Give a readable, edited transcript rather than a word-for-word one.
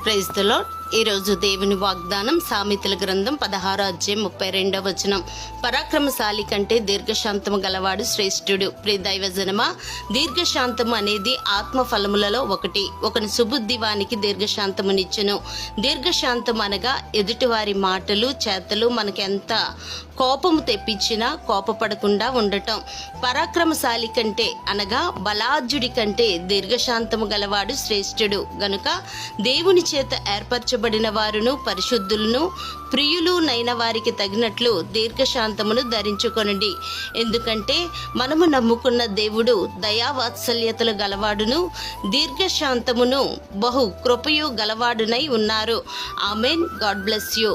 Praise the lord. ఈరోజు దేవుని వాగ్దానం సామెతల గ్రంథం 16:32 పరాక్రమశాలి కంటే దీర్ఘశాంతము గలవాడు శ్రేష్ఠుడు. ప్రియ దైవజనమా, దీర్ఘశాంతము అనేది ఆత్మ ఫలములలో ఒకని సుబుద్ధివానికి దీర్ఘశాంతమునిచ్చును. దీర్ఘశాంతం అనగా ఎదుటివారి మాటలు చేతలు మనకెంత కోపము తెప్పించినా కోపపడకుండా ఉండటం. పరాక్రమశాలి కంటే అనగా బలాఢ్యుడి కంటే దీర్ఘశాంతము గలవాడు శ్రేష్ఠుడు. గనుక దేవుని చేత ఏర్పరచబడిన వారును పరిశుద్ధులను ప్రియులు నైన వారికి తగినట్లు దీర్ఘశాంతమును ధరించుకొనండి. ఎందుకంటే మనము నమ్ముకున్న దేవుడు దయావాత్సల్యతలు గలవాడును దీర్ఘశాంతమును బహు కృపయు గలవాడునై ఉన్నారు. ఆమెన్. God bless you.